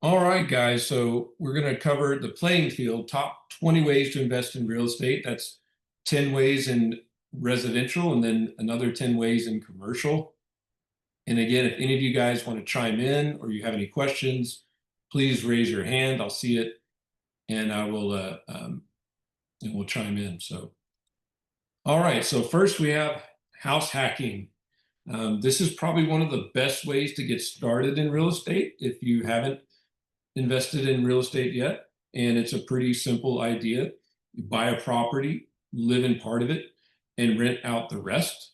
All right, guys. So we're going to cover the playing field, top 20 ways to invest in real estate. That's 10 ways in residential and then another 10 ways in commercial. And again, if any of you guys want to chime in or you have any questions, please raise your hand. I'll see it and I will and we'll chime in. So, all right. So first we have house hacking. This is probably one of the best ways to get started in real estate if you haven't invested in real estate yet. And it's a pretty simple idea. You buy a property, live in part of it, and rent out the rest.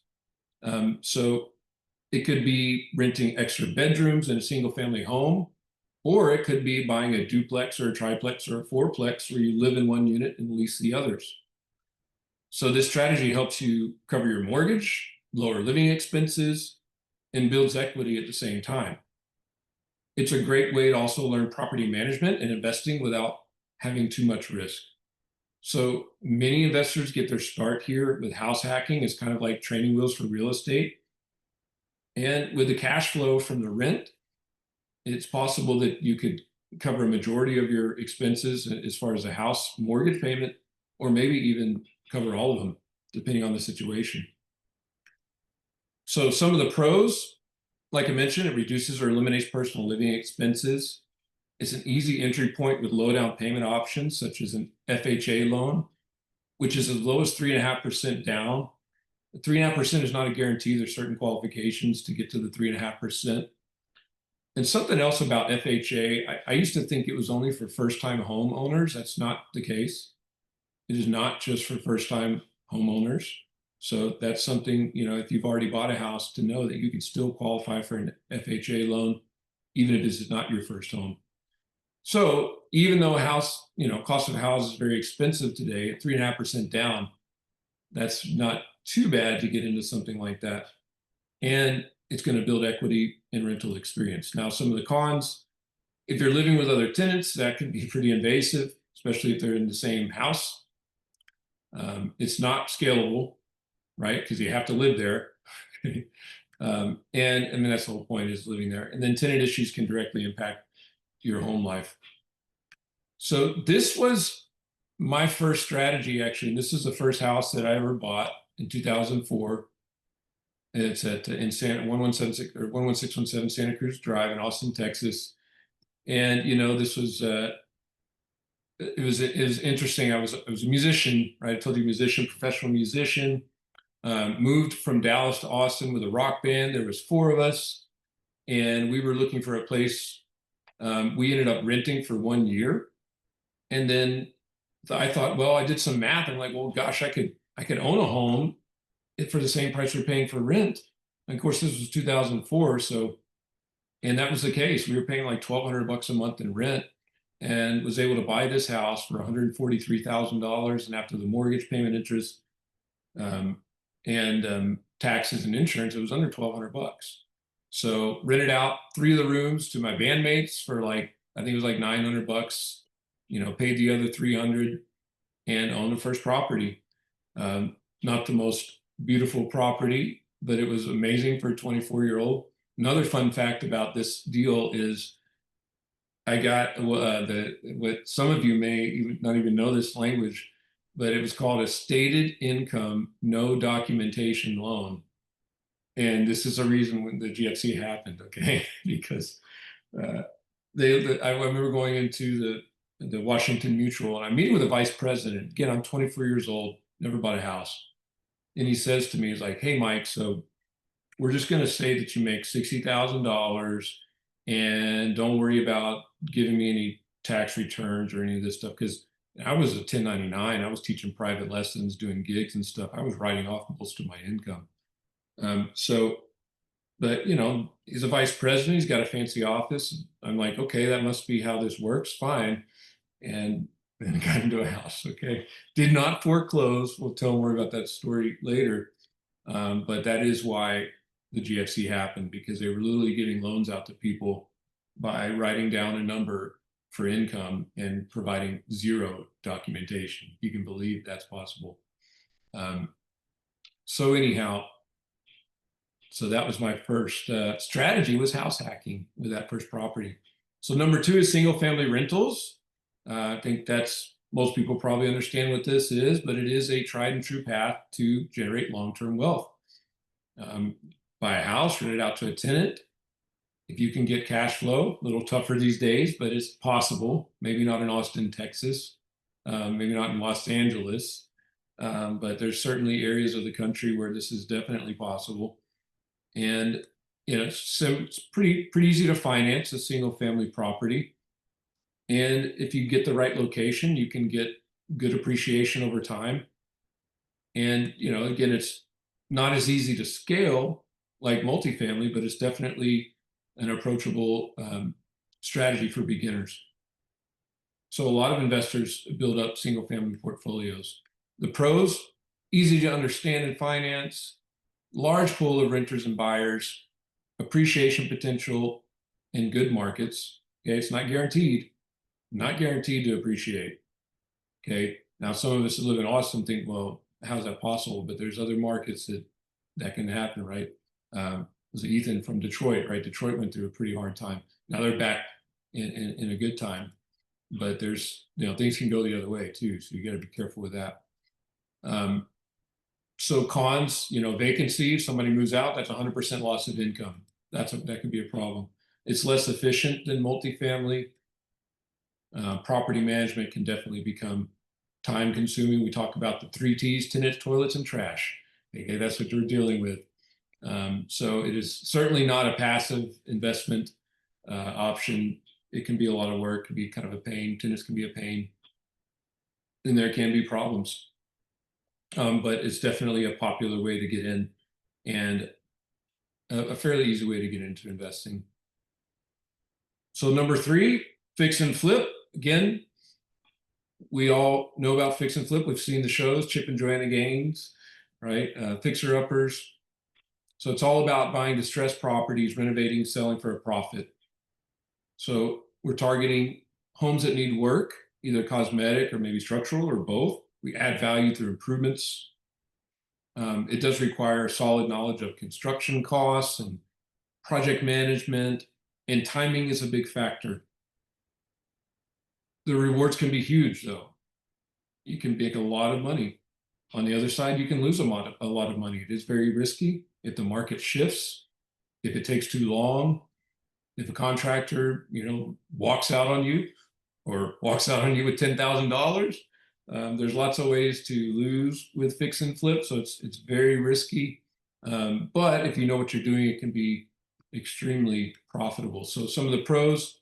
So it could be renting extra bedrooms in a single family home, or it could be buying a duplex or a triplex or a fourplex where you live in one unit and lease the others. So this strategy helps you cover your mortgage, lower living expenses, and builds equity at the same time. It's a great way to also learn property management and investing without having too much risk. So many investors get their start here with house hacking as kind of like training wheels for real estate. And with the cash flow from the rent, it's possible that you could cover a majority of your expenses as far as a house mortgage payment, or maybe even cover all of them, depending on the situation. So some of the pros, like I mentioned, it reduces or eliminates personal living expenses. It's an easy entry point with low down payment options, such as an FHA loan, which is as low as 3.5% down. 3.5% is not a guarantee. There's certain qualifications to get to the 3.5%. And something else about FHA, I used to think it was only for first-time homeowners. That's not the case. It is not just for first-time homeowners. So that's something, if you've already bought a house, to know that you can still qualify for an FHA loan, even if this is not your first home. So even though cost of a house is very expensive today, at 3.5% down, that's not too bad to get into something like that. And it's going to build equity and rental experience. Now, some of the cons, if you're living with other tenants, that can be pretty invasive, especially if they're in the same house. It's not scalable, right? Because you have to live there. And I mean, that's the whole point, is living there. And then tenant issues can directly impact your home life. So this was my first strategy, actually. And this is the first house that I ever bought in 2004. It's at in 1176 or 11617 Santa Cruz Drive in Austin, Texas. And this was it was interesting. I was a musician, right? I told you, musician, professional musician. Moved from Dallas to Austin with a rock band. There was four of us, and we were looking for a place. We ended up renting for 1 year, and then I thought, well, I did some math. I'm like, well, gosh, I could own a home for the same price we're paying for rent. And of course, this was 2004, and that was the case. We were paying like $1,200 a month in rent, and was able to buy this house for $143,000. And after the mortgage payment, interest, and taxes and insurance, it was under $1,200. So rented out 3 of the rooms to my bandmates for I think it was like $900. Paid the other 300 and owned the first property. Not the most beautiful property, but it was amazing for a 24-year-old. Another fun fact about this deal is I got what some of you may not even know this language, but it was called a stated income, no documentation loan. And this is a reason when the GFC happened, okay? Because I remember going into the Washington Mutual, and I'm meeting with the vice president. Again, I'm 24 years old, never bought a house. And he says to me, he's like, hey, Mike, so we're just going to say that you make $60,000 and don't worry about giving me any tax returns or any of this stuff. Because I was a 1099. I was teaching private lessons, doing gigs and stuff. I was writing off most of my income. But he's a vice president. He's got a fancy office. I'm like, okay, that must be how this works. Fine. And then got into a house. Okay. Did not foreclose. We'll tell more about that story later. But that is why the GFC happened, because they were literally giving loans out to people by writing down a number for income and providing zero documentation. You can believe that's possible. So anyhow, so that was my first strategy, was house hacking with that first property. So number two is single family rentals. I think that's most people probably understand what this is, but it is a tried and true path to generate long-term wealth. Um, Buy a house, rent it out to a tenant. If you can get cash flow, a little tougher these days, but it's possible. Maybe not in Austin, Texas, maybe not in Los Angeles, but there's certainly areas of the country where this is definitely possible. And it's pretty easy to finance a single family property. And if you get the right location, you can get good appreciation over time. And again, it's not as easy to scale like multifamily, but it's definitely an approachable strategy for beginners. So a lot of investors build up single family portfolios. The pros, easy to understand and finance, large pool of renters and buyers, appreciation potential in good markets. Okay, it's not guaranteed to appreciate. Okay, now some of us that live in Austin think, well, how's that possible? But there's other markets that can happen, right? Was Ethan from Detroit, right? Detroit went through a pretty hard time. Now they're back in a good time, but there's things can go the other way too, so you got to be careful with that. So cons, vacancy, if somebody moves out, that's 100% loss of income. That can be a problem. It's less efficient than multifamily. Property management can definitely become time consuming. We talk about the 3 T's: tenants, toilets, and trash. Okay, that's what you're dealing with. So it is certainly not a passive investment option. It can be a lot of work, can be kind of a pain. Tenants can be a pain, and there can be problems. But it's definitely a popular way to get in, and a fairly easy way to get into investing. So number three, fix and flip. Again, we all know about fix and flip. We've seen the shows, Chip and Joanna Gaines, right? Fixer uppers. So it's all about buying distressed properties, renovating, selling for a profit. So we're targeting homes that need work, either cosmetic or maybe structural or both. We add value through improvements. It does require solid knowledge of construction costs and project management, and timing is a big factor. The rewards can be huge, though. You can make a lot of money. On the other side, you can lose a lot of money. It is very risky if the market shifts, if it takes too long, if a contractor, walks out on you or walks out on you with $10,000. There's lots of ways to lose with fix and flip, so it's very risky. But if you know what you're doing, it can be extremely profitable. So some of the pros,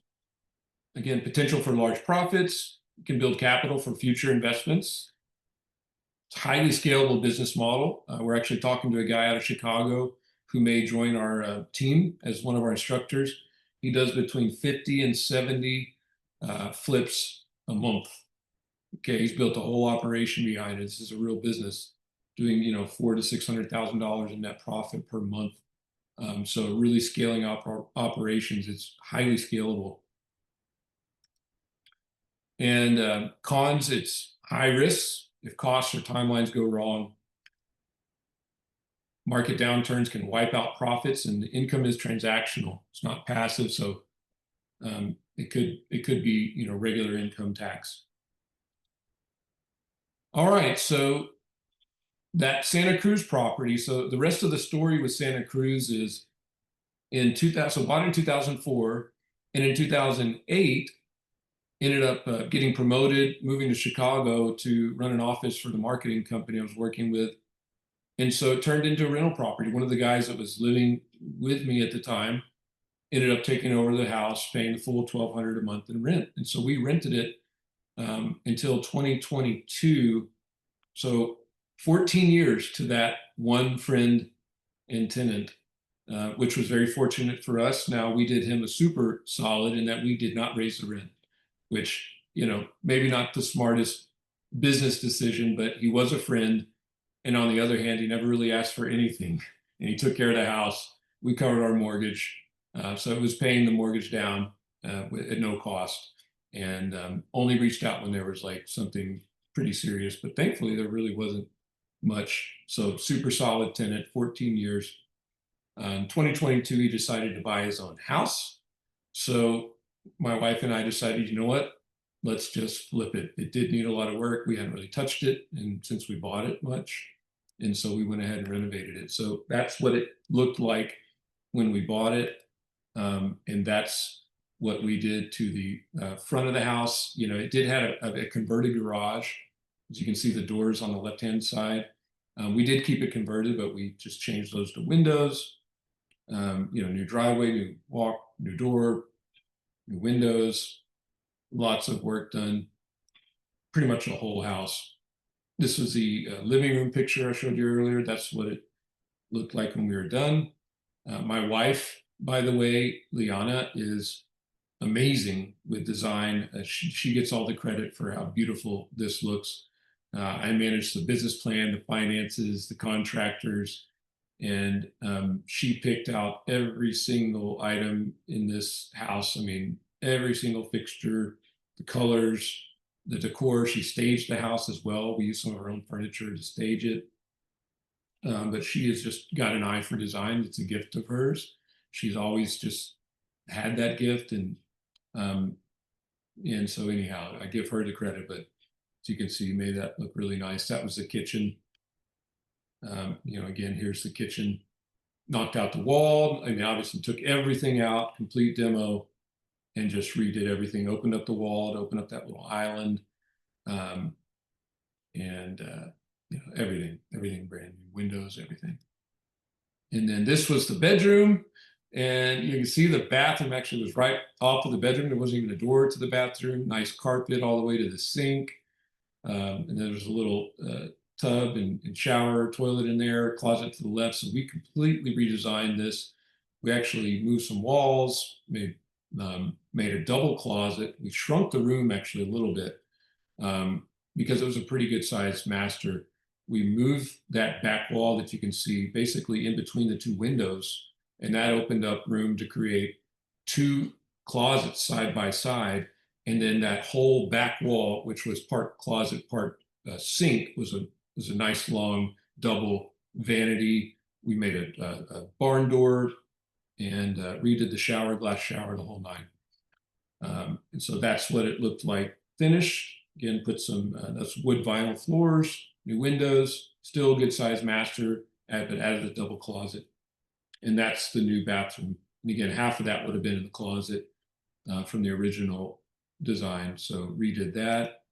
again, potential for large profits. You can build capital for future investments. It's a highly scalable business model. We're actually talking to a guy out of Chicago who may join our team as one of our instructors. He does between 50 and 70 flips a month. Okay, he's built a whole operation behind it. This is a real business, doing $400,000 to $600,000 in net profit per month. So really scaling up our operations. It's highly scalable. And cons, it's high risks. If costs or timelines go wrong, market downturns can wipe out profits, and the income is transactional. It's not passive, so it could be regular income tax. All right, so that Santa Cruz property. So the rest of the story with Santa Cruz is in 2000, so bought in 2004, and in 2008 ended up getting promoted, moving to Chicago to run an office for the marketing company I was working with. And so it turned into a rental property. One of the guys that was living with me at the time ended up taking over the house, paying the full $1,200 a month in rent. And so we rented it until 2022. So 14 years to that one friend and tenant, which was very fortunate for us. Now, we did him a super solid in that we did not raise the rent, which, maybe not the smartest business decision, but he was a friend. And on the other hand, he never really asked for anything. And he took care of the house. We covered our mortgage. So it was paying the mortgage down at no cost. And only reached out when there was like something pretty serious. But thankfully, there really wasn't much. So super solid tenant, 14 years. In 2022, he decided to buy his own house. So my wife and I decided, you know what? Let's just flip it. It did need a lot of work. We hadn't really touched it, and since we bought it much, and so we went ahead and renovated it. So that's what it looked like when we bought it, and that's what we did to the front of the house. You know, it did have a converted garage, as you can see the doors on the left-hand side. We did keep it converted, but we just changed those to windows. You know, new driveway, new walk, new door, new windows, lots of work done, pretty much the whole house. This was the living room picture I showed you earlier. That's what it looked like when we were done. My wife, by the way, Liana, is amazing with design. She gets all the credit for how beautiful this looks. I manage the business plan, the finances, the contractors, and she picked out every single item in this house. I mean, every single fixture, the colors, the decor. She staged the house as well. We used some of our own furniture to stage it. But she has just got an eye for design. It's a gift of hers. She's always just had that gift, um, and so anyhow, I give her the credit. But as you can see, made that look really nice. That was the kitchen. You know, again, here's the kitchen. Knocked out the wall. I mean, obviously took everything out, complete demo, and just redid everything. Opened up the wall to open up that little island, um, and you know, everything brand new, windows, everything. And then this was the bedroom, and you can see the bathroom actually was right off of the bedroom. There wasn't even a door to the bathroom. Nice carpet all the way to the sink. And then there's a little tub and shower, toilet in there, closet to the left. So we completely redesigned this. We actually moved some walls, made a double closet. We shrunk the room actually a little bit, because it was a pretty good sized master. We moved that back wall that you can see basically in between the two windows, and that opened up room to create two closets side by side. And then that whole back wall, which was part closet, part sink, was a nice long double vanity. We made a barn door and redid the shower, glass shower, the whole nine. And so that's what it looked like finished. Again, put some that's wood vinyl floors, new windows, still a good size master, but added a double closet. And that's the new bathroom. And again, half of that would have been in the closet from the original design. So redid that.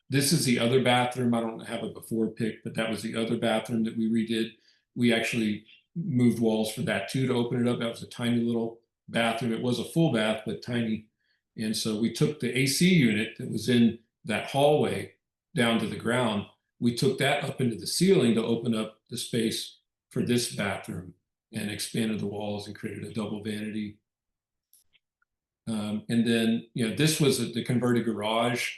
This is the other bathroom. I don't have a before pic, but that was the other bathroom that we redid. We actually moved walls for that too to open it up. That was a tiny little bathroom. It was a full bath, but tiny. And so we took the AC unit that was in that hallway down to the ground. We took that up into the ceiling to open up the space for this bathroom and expanded the walls and created a double vanity. And then, you know, this was the converted garage.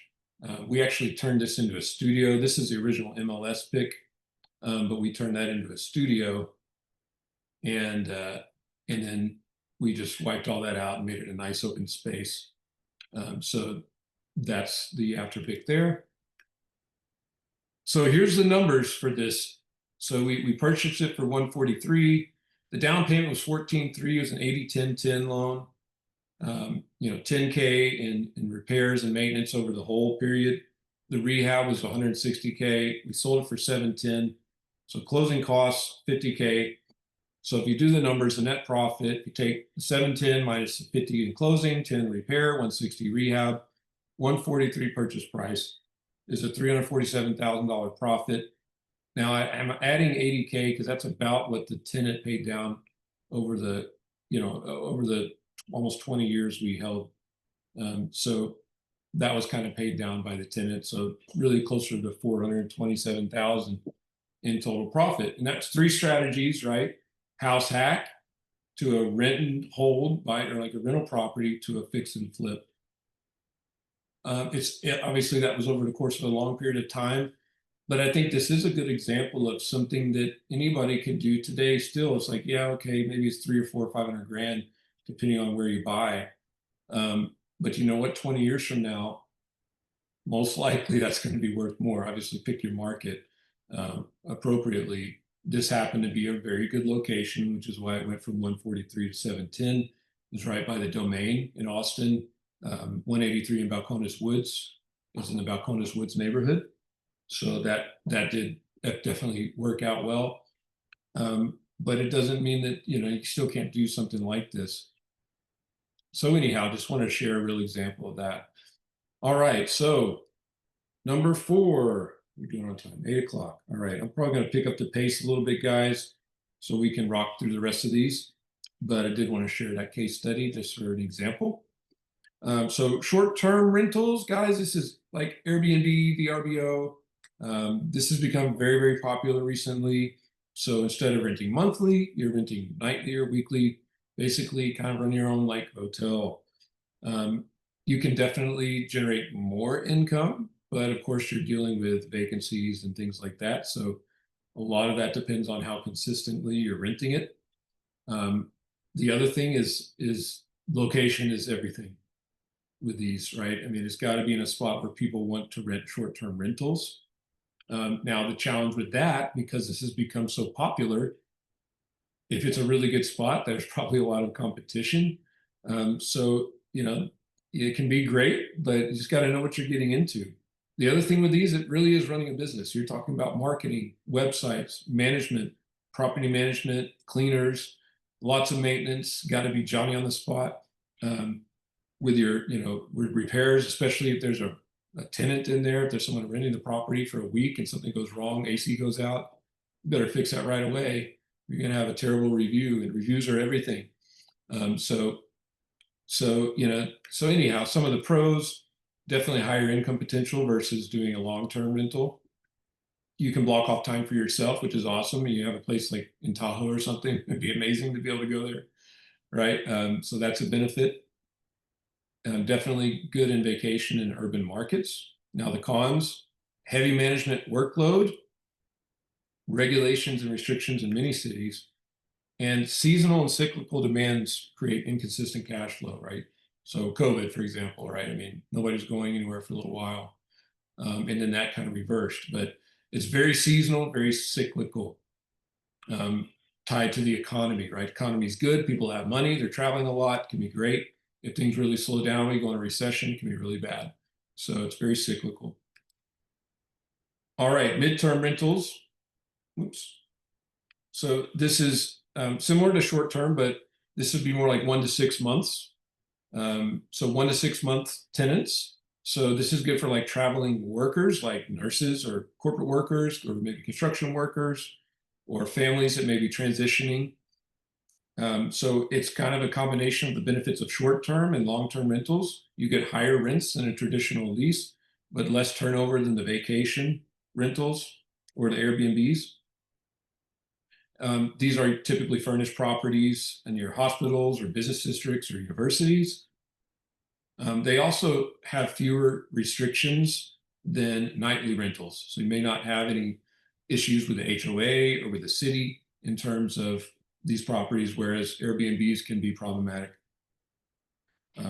We actually turned this into a studio. This is the original MLS pic, but we turned that into a studio, and then we just wiped all that out and made it a nice open space. So that's the after pic there. So here's the numbers for this. So we purchased it for 143. The down payment was 14.3. It was an 80-10-10 loan. You know, 10K in repairs and maintenance over the whole period. The rehab was 160K. We sold it for 710. So closing costs 50K. So if you do the numbers, the net profit, you take 710 minus 50 in closing, 10 repair, 160 rehab, 143 purchase price is a $347,000 profit. Now I'm adding 80K because that's about what the tenant paid down over the, you know, over the almost 20 years we held. So that was kind of paid down by the tenant. So really closer to 427,000 in total profit. And that's three strategies, right? House hack to a rent and hold, buy or like a rental property to a fix and flip. Obviously that was over the course of a long period of time, but I think this is a good example of something that anybody can do today. Still, it's like, yeah, okay, maybe it's 3 or 4 or 500 grand, depending on where you buy. But you know what? 20 years from now, most likely that's going to be worth more. Obviously, pick your market appropriately. This happened to be a very good location, which is why it went from 143 to 710. It's right by the Domain in Austin. 183 in Balcones Woods is in the Balcones Woods neighborhood. So that did definitely work out well. But it doesn't mean that, you still can't do something like this. So anyhow, just want to share a real example of that. All right, so number 4, we're doing on time, 8 o'clock. All right, I'm probably going to pick up the pace a little bit, guys, so we can rock through the rest of these. But I did want to share that case study just for an example. So short-term rentals, guys, this is like Airbnb, VRBO. This has become very, very popular recently. So instead of renting monthly, you're renting nightly or weekly, basically kind of run your own like hotel. You can definitely generate more income, but of course you're dealing with vacancies and things like that. So a lot of that depends on how consistently you're renting it. The other thing is location is everything with these, right? I mean, it's got to be in a spot where people want to rent short-term rentals. Now, the challenge with that, because this has become so popular, if it's a really good spot, there's probably a lot of competition. So, it can be great, but you just got to know what you're getting into. The other thing with these, it really is running a business. You're talking about marketing, websites, management, property management, cleaners, lots of maintenance, got to be Johnny on the spot. With your, with repairs, especially if there's a tenant in there, if there's someone renting the property for a week and something goes wrong, AC goes out, you better fix that right away. You're going to have a terrible review, and reviews are everything. So anyhow, some of the pros, definitely higher income potential versus doing a long-term rental. You can block off time for yourself, which is awesome. You have a place like in Tahoe or something, it'd be amazing to be able to go there, right? So that's a benefit. Definitely good in vacation and urban markets. Now the cons, heavy management workload, regulations and restrictions in many cities, and seasonal and cyclical demands create inconsistent cash flow, right? So COVID, for example, right? I mean, nobody's going anywhere for a little while. And then that kind of reversed, but it's very seasonal, very cyclical, tied to the economy, right? Economy is good, people have money, they're traveling a lot, can be great. If things really slow down, we go in a recession, it can be really bad. So it's very cyclical. All right, midterm rentals. Oops. So this is similar to short term, but this would be more like 1 to 6 months. So 1 to 6 month tenants. So this is good for like traveling workers, like nurses or corporate workers, or maybe construction workers, or families that may be transitioning. So it's kind of a combination of the benefits of short-term and long-term rentals. You get higher rents than a traditional lease, but less turnover than the vacation rentals or the Airbnbs. These are typically furnished properties in your hospitals or business districts or universities. They also have fewer restrictions than nightly rentals. So you may not have any issues with the HOA or with the city in terms of these properties, whereas Airbnbs can be problematic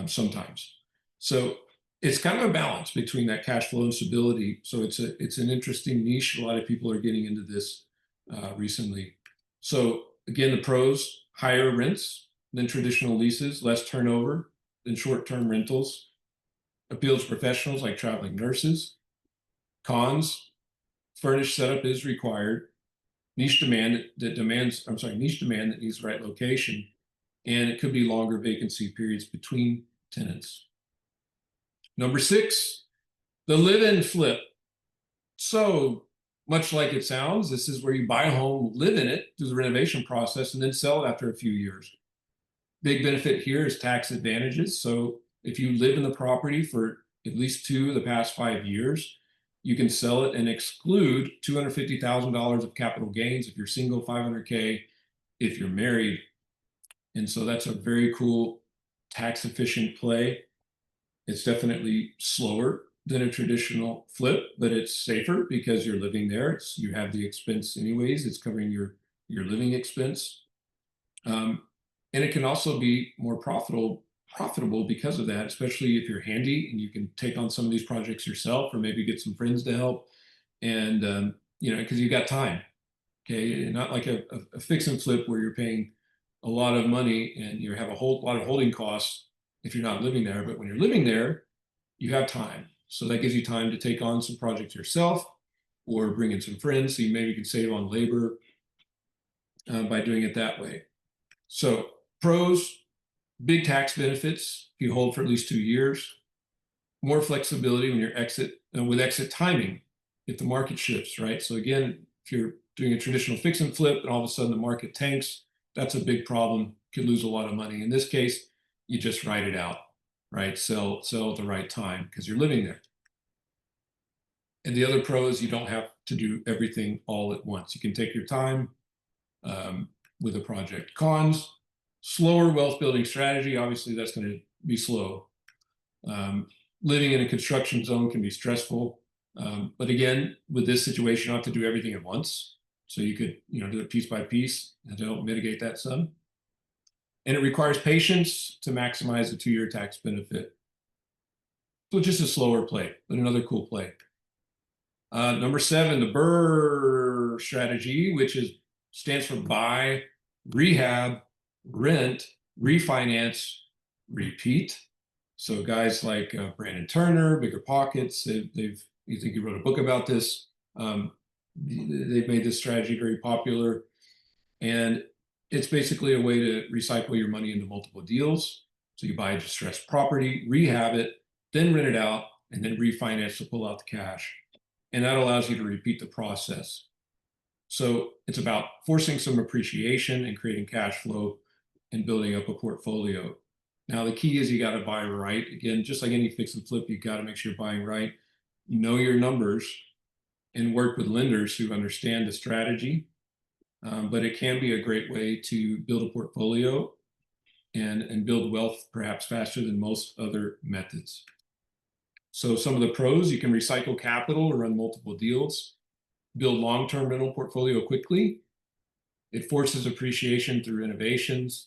sometimes. So it's kind of a balance between that cash flow and stability. So it's an interesting niche. A lot of people are getting into this recently. So again, the pros: higher rents than traditional leases, less turnover than short-term rentals, appeals to professionals like traveling nurses. Cons: furnished setup is required, niche demand that demands, I'm sorry, niche demand that needs the right location, and it could be longer vacancy periods between tenants. Number 6, the live-in flip. So much like it sounds, this is where you buy a home, live in it through the renovation process, and then sell it after a few years. Big benefit here is tax advantages. So if you live in the property for at least 2 of the past 5 years, you can sell it and exclude $250,000 of capital gains if you're single, 500K if you're married. And so that's a very cool tax efficient play. It's definitely slower than a traditional flip, but it's safer because you're living there. You have the expense anyways. It's covering your living expense. And it can also be more profitable because of that, especially if you're handy and you can take on some of these projects yourself, or maybe get some friends to help. And because you got time. Okay, not like a fix and flip where you're paying a lot of money and you have a whole lot of holding costs, if you're not living there. But when you're living there, you have time. So that gives you time to take on some projects yourself or bring in some friends. So you maybe can save on labor by doing it that way. So pros, big tax benefits if you hold for at least 2 years, more flexibility when you're exit with exit timing if the market shifts, right? So again, if you're doing a traditional fix and flip and all of a sudden the market tanks, that's a big problem. Could lose a lot of money. In this case, you just ride it out, right? Sell at the right time because you're living there. And the other pro is you don't have to do everything all at once. You can take your time with a project. Cons, slower wealth building strategy. Obviously, that's going to be slow. Living in a construction zone can be stressful. But again, with this situation, you don't have to do everything at once. So you could, do it piece by piece to help mitigate that some. And it requires patience to maximize the 2-year tax benefit. So just a slower play, but another cool play. Number 7, the BRRRR strategy, which stands for buy, rehab, rent, refinance, repeat. So guys like Brandon Turner, Bigger Pockets, you think he wrote a book about this. They've made this strategy very popular. And it's basically a way to recycle your money into multiple deals. So you buy a distressed property, rehab it, then rent it out, and then refinance to pull out the cash. And that allows you to repeat the process. So it's about forcing some appreciation and creating cash flow and building up a portfolio. Now, the key is you got to buy right. Again, just like any fix and flip, you got to make sure you're buying right. Know your numbers and work with lenders who understand the strategy. But it can be a great way to build a portfolio and build wealth perhaps faster than most other methods. So some of the pros, you can recycle capital or run multiple deals, build long-term rental portfolio quickly. It forces appreciation through innovations.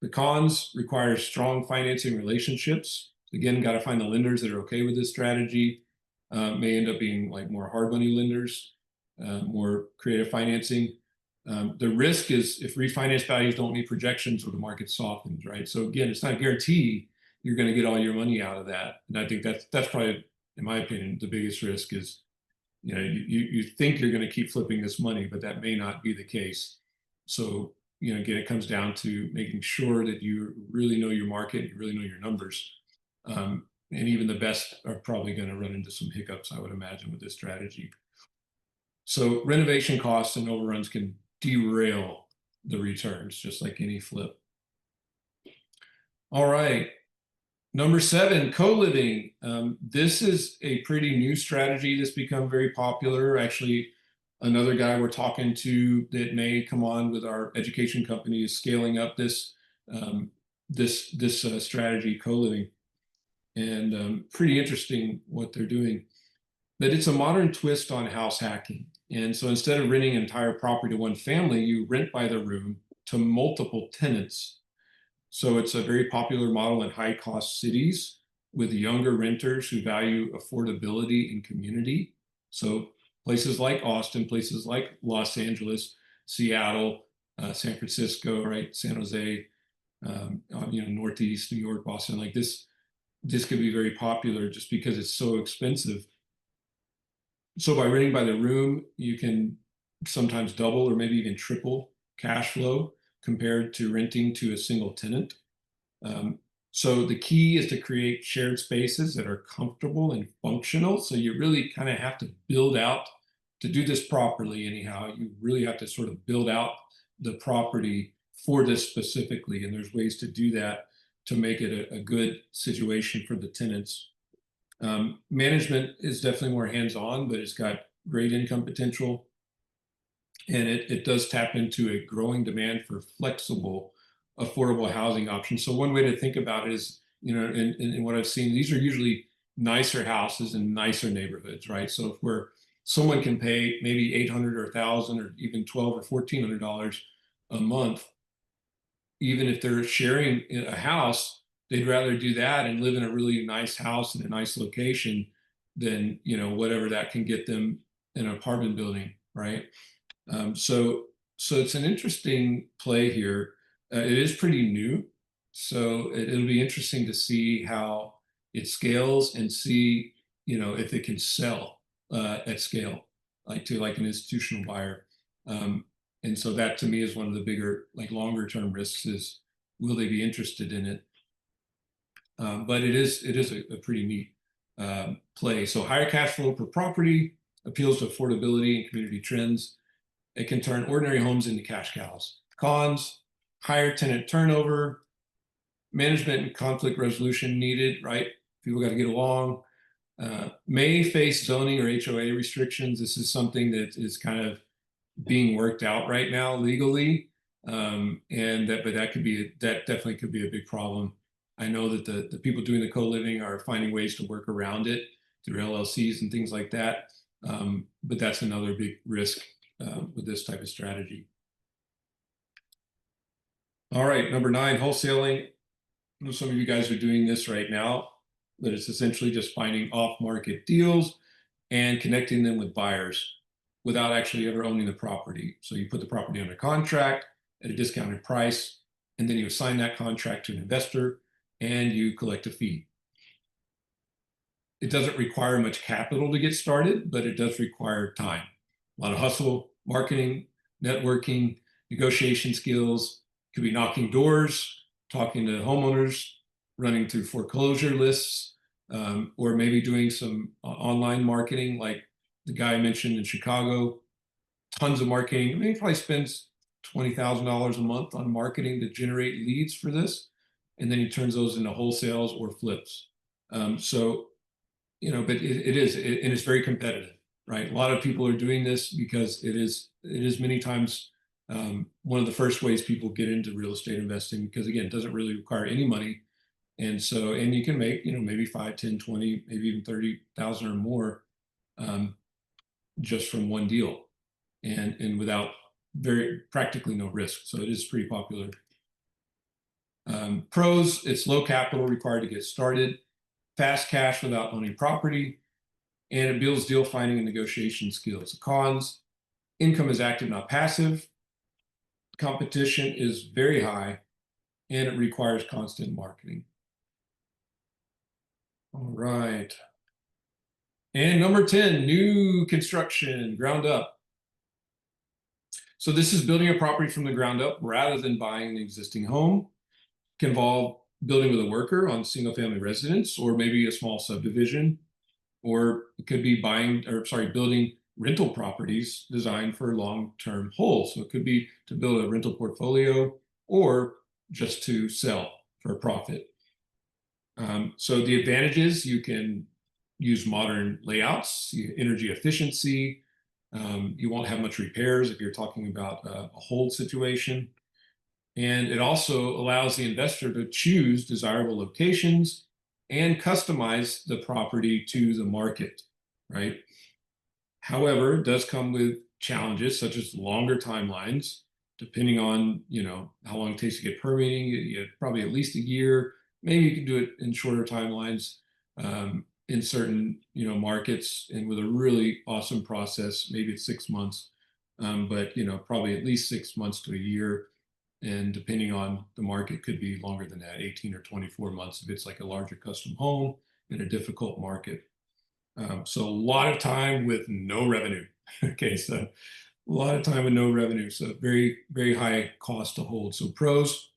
The cons require strong financing relationships. Again, got to find the lenders that are okay with this strategy. May end up being like more hard money lenders, more creative financing. The risk is if refinance values don't meet projections or the market softens, right? So again, it's not guaranteed you're going to get all your money out of that. And I think that's probably, in my opinion, the biggest risk is, you think you're going to keep flipping this money, but that may not be the case. So, again, it comes down to making sure that you really know your market, you really know your numbers. And even the best are probably going to run into some hiccups, I would imagine, with this strategy. So renovation costs and overruns can derail the returns, just like any flip. All right. Number 7, co-living. This is a pretty new strategy that's become very popular. Actually, another guy we're talking to that may come on with our education company is scaling up this strategy, co-living, and pretty interesting what they're doing. But it's a modern twist on house hacking. And so instead of renting an entire property to one family, you rent by the room to multiple tenants. So it's a very popular model in high-cost cities with younger renters who value affordability and community. So places like Austin, places like Los Angeles, Seattle, San Francisco, right, San Jose, Northeast New York, Boston, like this could be very popular just because it's so expensive. So by renting by the room, you can sometimes double or maybe even triple cash flow compared to renting to a single tenant. So the key is to create shared spaces that are comfortable and functional. So you really kind of have to build out, to do this properly anyhow, you really have to sort of build out the property for this specifically. And there's ways to do that to make it a good situation for the tenants. Management is definitely more hands-on, but it's got great income potential. And it does tap into a growing demand for flexible, affordable housing options. So one way to think about it is, in what I've seen, these are usually nicer houses in nicer neighborhoods, right? So where someone can pay maybe $800 or $1,000 or even $1,200 or $1,400 a month, even if they're sharing a house, they'd rather do that and live in a really nice house in a nice location than, whatever that can get them in an apartment building, right? So it's an interesting play here. It is pretty new. So it'll be interesting to see how it scales and see, if it can sell at scale, like to like an institutional buyer. Um, and so that to me is one of the bigger, like longer term risks is will they be interested in it? But it is a pretty neat play. So higher cash flow per property appeals to affordability and community trends. It can turn ordinary homes into cash cows. Cons: higher tenant turnover, management and conflict resolution needed, right? People got to get along. May face zoning or HOA restrictions. This is something that is kind of being worked out right now legally. But that definitely could be a big problem. I know that the people doing the co-living are finding ways to work around it through LLCs and things like that. But that's another big risk with this type of strategy. All right, number 9, wholesaling. I know some of you guys are doing this right now, but it's essentially just finding off-market deals and connecting them with buyers without actually ever owning the property. So you put the property under contract at a discounted price, and then you assign that contract to an investor and you collect a fee. It doesn't require much capital to get started, but it does require time. A lot of hustle, marketing, networking, negotiation skills. Could be knocking doors, talking to homeowners, running through foreclosure lists, or maybe doing some online marketing like the guy I mentioned in Chicago. Tons of marketing. I mean, he probably spends $20,000 a month on marketing to generate leads for this, and then he turns those into wholesales or flips. So but and it's very competitive, right? A lot of people are doing this because it is many times one of the first ways people get into real estate investing because again, it doesn't really require any money. And you can make, maybe 5, 10, 20, maybe even 30,000 or more um, just from one deal and without very practically no risk. So it is pretty popular. Pros: it's low capital required to get started, fast cash without owning property, and it builds deal finding and negotiation skills. Cons: income is active, not passive. Competition is very high, and it requires constant marketing. All right. And number 10, new construction, ground up. So this is building a property from the ground up rather than buying an existing home. It can involve building with a worker on single family residence or maybe a small subdivision, or it could be building rental properties designed for long-term holds. So it could be to build a rental portfolio or just to sell for a profit. So the advantages: you can use modern layouts, energy efficiency. You won't have much repairs if you're talking about a hold situation. And it also allows the investor to choose desirable locations and customize the property to the market, right? However, it does come with challenges such as longer timelines, depending on, how long it takes to get permitting. You have probably at least a year. Maybe you can do it in shorter timelines in certain, markets, and with a really awesome process, maybe it's 6 months, but probably at least 6 months to a year. And depending on the market, could be longer than that, 18 or 24 months if it's like a larger custom home in a difficult market. So a lot of time with no revenue. Okay, so a lot of time with no revenue. So very, very high cost to hold. So pros,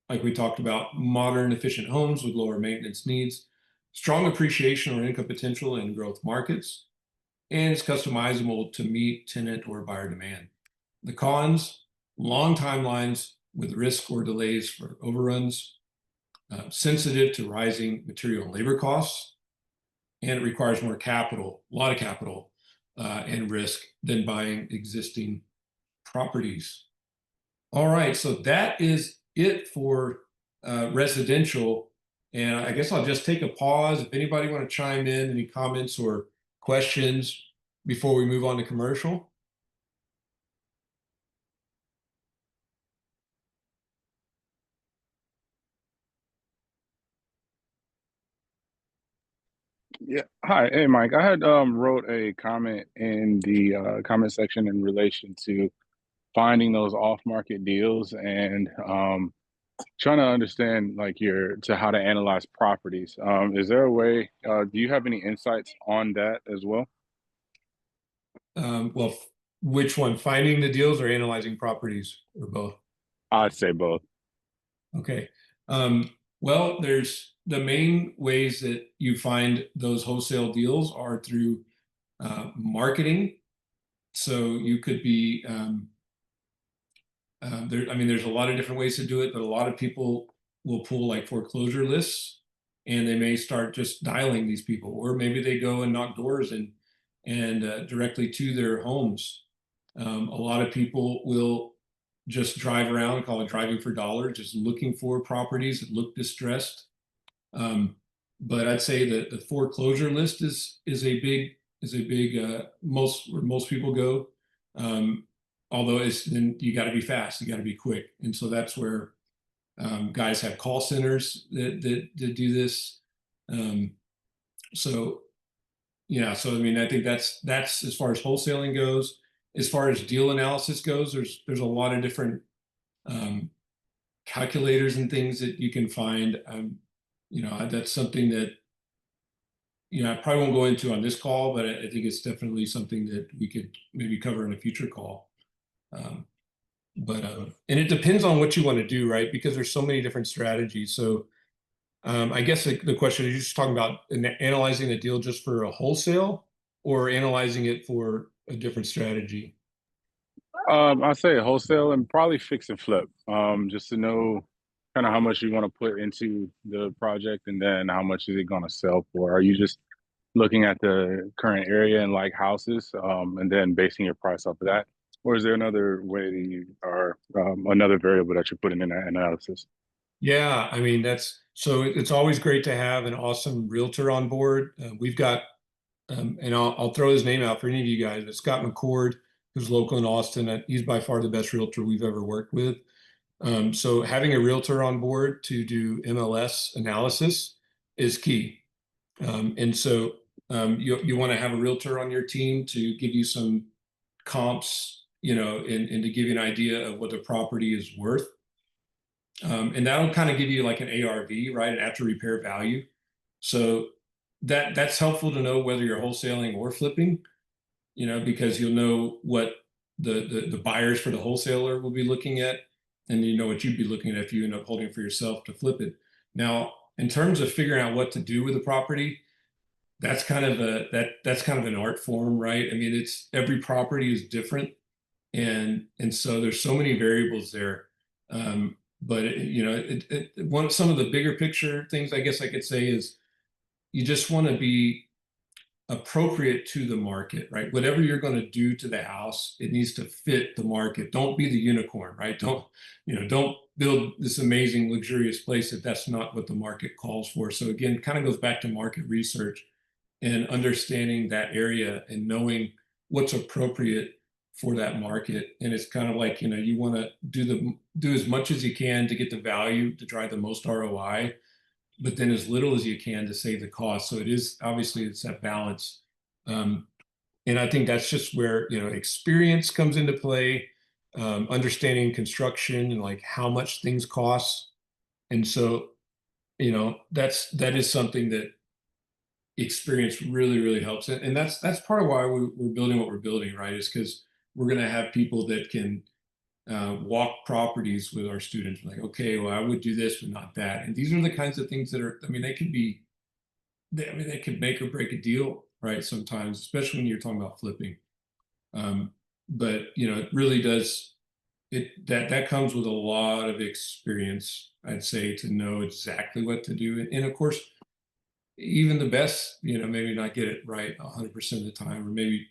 like we talked about: modern, efficient homes with lower maintenance needs, strong appreciation or income potential in growth markets, and it's customizable to meet tenant or buyer demand. The cons: long timelines with risk or delays for overruns, sensitive to rising material and labor costs, and it requires more capital, a lot of capital, and risk than buying existing properties. All right, so that is it for residential. And I guess I'll just take a pause. If anybody want to chime in, any comments or questions before we move on to commercial? Yeah. Hi. Hey, Mike. I had wrote a comment in the comment section in relation to finding those off-market deals, and trying to understand like how to analyze properties. Is there a way? Do you have any insights on that as well? Well, which one? Finding the deals or analyzing properties or both? I'd say both. Okay. Well, there's the main ways that you find those wholesale deals are through marketing. So you could be there. I mean, there's a lot of different ways to do it, but a lot of people will pull like foreclosure lists, and they may start just dialing these people, or maybe they go and knock doors and directly to their homes. A lot of people will just drive around, call it driving for dollars, just looking for properties that look distressed. Um, but I'd say that the foreclosure list is a big most where most people go. Um, Although it's then you got to be fast, you got to be quick, and so that's where guys have call centers that do this. Um, so yeah, so I mean, I think that's as far as wholesaling goes. As far as deal analysis goes, there's a lot of different um, calculators and things that you can find. That's something that I probably won't go into on this call, but I think it's definitely something that we could maybe cover in a future call. Um, but and it depends on what you want to do, right? Because there's so many different strategies. So I guess the question is, you're just talking about analyzing a deal just for a wholesale or analyzing it for a different strategy. I'd say wholesale and probably fix and flip. Just to know kind of how much you want to put into the project and then how much is it going to sell for. Are you just looking at the current area and like houses, and then basing your price off of that? Or is there another way that you are another variable that you're putting in that analysis? Yeah, I mean that's so it's always great to have an awesome realtor on board. We've got and I'll throw his name out for any of you guys. But Scott McCord, who's local in Austin. He's by far the best realtor we've ever worked with. So having a realtor on board to do MLS analysis is key. And so you want to have a realtor on your team to give you some comps, and to give you an idea of what the property is worth. And that'll kind of give you like an ARV, right? An after repair value. So that's helpful to know whether you're wholesaling or flipping, because you'll know what the buyers for the wholesaler will be looking at, and you know what you'd be looking at if you end up holding it for yourself to flip it. Now, in terms of figuring out what to do with the property, that's kind of an art form, right? I mean, it's every property is different, and so there's so many variables there. But some of the bigger picture things I guess I could say is you just want to be appropriate to the market, right? Whatever you're going to do to the house, it needs to fit the market. Don't be the unicorn, right? Don't build this amazing luxurious place if that's not what the market calls for. So again, kind of goes back to market research and understanding that area and knowing what's appropriate for that market. And it's kind of like, you want to do as much as you can to get the value to drive the most ROI, but then as little as you can to save the cost. So it is obviously it's that balance. Um, and I think that's just where, experience comes into play, understanding construction and like how much things cost. And so, that is something that experience really, really helps. And that's part of why we're building what we're building, right? Is because we're going to have people that can walk properties with our students. Like, okay, well, I would do this, but not that. And these are the kinds of things that are, I mean, they could make or break a deal, right? Sometimes, especially when you're talking about flipping. Um, but it really does that comes with a lot of experience, I'd say, to know exactly what to do. And of course, even the best, maybe not get it right 100% of the time, or maybe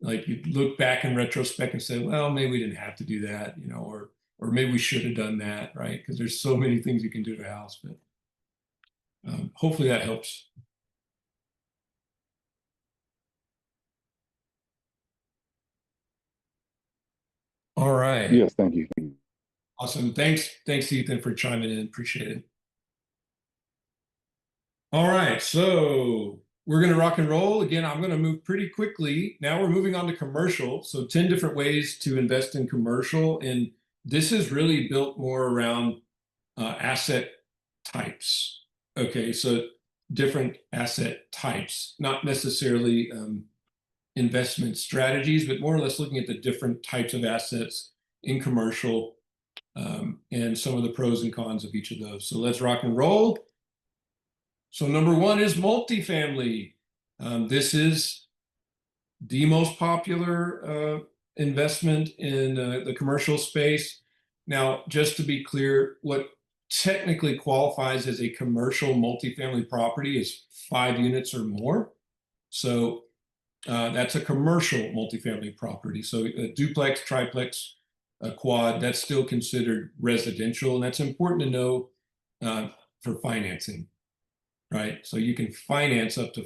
like you look back in retrospect and say, well, maybe we didn't have to do that, or maybe we should have done that, right? Because there's so many things you can do to a house, but hopefully that helps. All right. Yes, thank you. Awesome. Thanks, Ethan, for chiming in. Appreciate it. All right. So we're going to rock and roll. Again, I'm going to move pretty quickly. Now we're moving on to commercial. So 10 different ways to invest in commercial. And this is really built more around asset types. Okay, so different asset types, not necessarily investment strategies, but more or less looking at the different types of assets in commercial and some of the pros and cons of each of those. So let's rock and roll. So number one is multifamily. This is the most popular investment in the commercial space. Now, just to be clear, what technically qualifies as a commercial multifamily property is 5 units or more. So that's a commercial multifamily property. So a duplex, triplex, a quad, that's still considered residential. And that's important to know for financing, right? So you can finance up to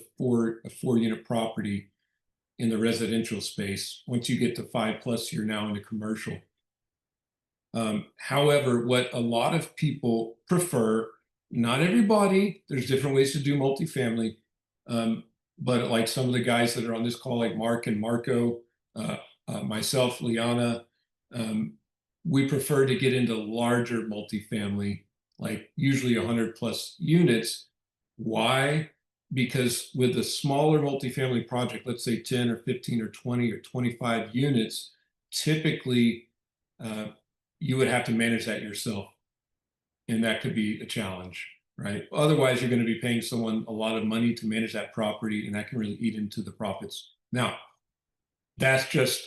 a 4 unit property in the residential space. Once you get to 5+, you're now into commercial. However, what a lot of people prefer, not everybody, there's different ways to do multifamily, but like some of the guys that are on this call, like Mark and Marco, myself, Liana, we prefer to get into larger multifamily, like usually 100+ units. Why? Because with a smaller multifamily project, let's say 10 or 15 or 20 or 25 units, typically you would have to manage that yourself. And that could be a challenge, right? Otherwise, you're going to be paying someone a lot of money to manage that property, and that can really eat into the profits. Now, that's just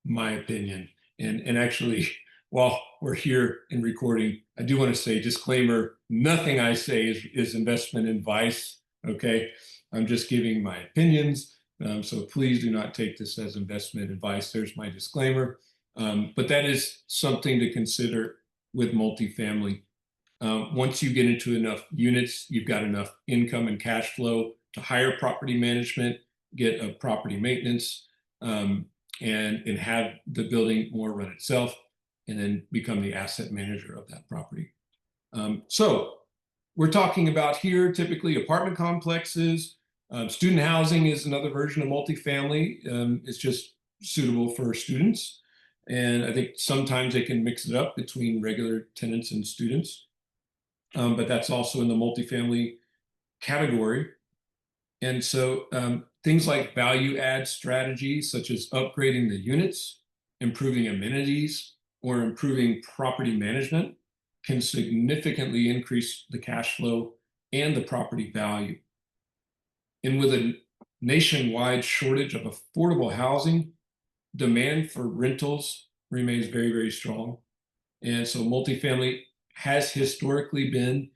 my opinion. And actually, while we're here in recording, I do want to say disclaimer, nothing I say is investment advice, okay? I'm just giving my opinions. So please do not take this as investment advice. There's my disclaimer. But that is something to consider with multifamily. Once you get into enough units, you've got enough income and cash flow to hire property management, get a property maintenance, and have the building more run itself, and then become the asset manager of that property. So we're talking about here typically apartment complexes. Student housing is another version of multifamily. It's just suitable for students. And I think sometimes they can mix it up between regular tenants and students. But that's also in the multifamily category. And so things like value add strategies, such as upgrading the units, improving amenities, or improving property management, can significantly increase the cash flow and the property value. And with a nationwide shortage of affordable housing, demand for rentals remains very, very strong. And so multifamily has historically been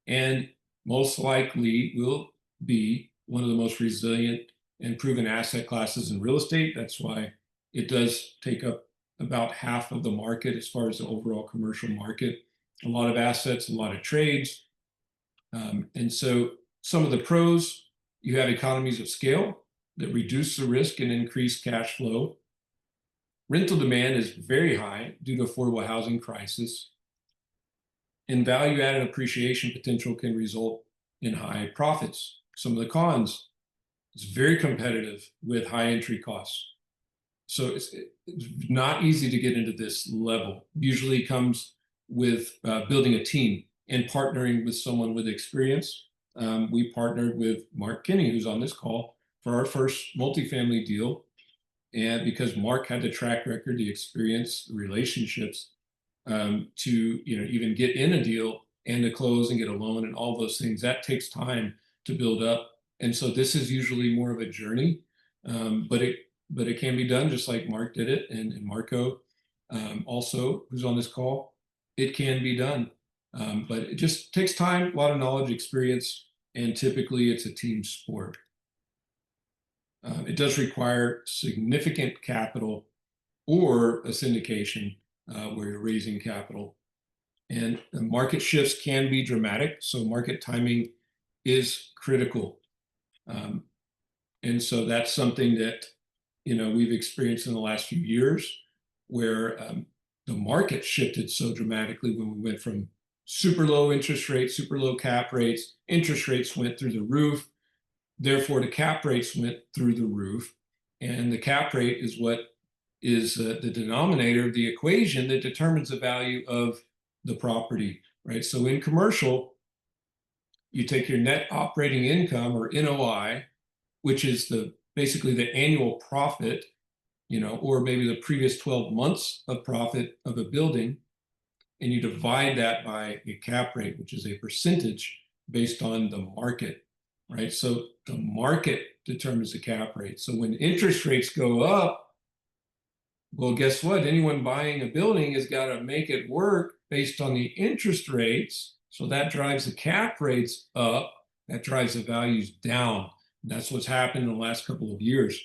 and most likely will be one of the most resilient and proven asset classes in real estate. That's why it does take up about half of the market as far as the overall commercial market. A lot of assets, a lot of trades. And so some of the pros, you have economies of scale that reduce the risk and increase cash flow. Rental demand is very high due to affordable housing crisis. And value added appreciation potential can result in high profits. Some of the cons, it's very competitive with high entry costs. So it's not easy to get into this level. Usually comes with building a team and partnering with someone with experience. We partnered with Mark Kinney, who's on this call, for our first multifamily deal. And because Mark had the track record, the experience, the relationships to even get in a deal and to close and get a loan and all those things, that takes time to build up. And so this is usually more of a journey, but it can be done just like Mark did it, and Marco also, who's on this call. It can be done, but it just takes time, a lot of knowledge, experience, and typically it's a team sport. It does require significant capital or a syndication where you're raising capital. And the market shifts can be dramatic, so market timing is critical. And so that's something that we've experienced in the last few years, where the market shifted so dramatically when we went from super low interest rates, super low cap rates. Interest rates went through the roof. Therefore, the cap rates went through the roof. And the cap rate is what is the denominator of the equation that determines the value of the property, right? So in commercial, you take your net operating income, or NOI, which is basically the annual profit, or maybe the previous 12 months of profit of a building, and you divide that by a cap rate, which is a percentage based on the market, right? So the market determines the cap rate. So when interest rates go up, well, guess what? Anyone buying a building has got to make it work based on the interest rates. So that drives the cap rates up. That drives the values down. And that's what's happened in the last couple of years.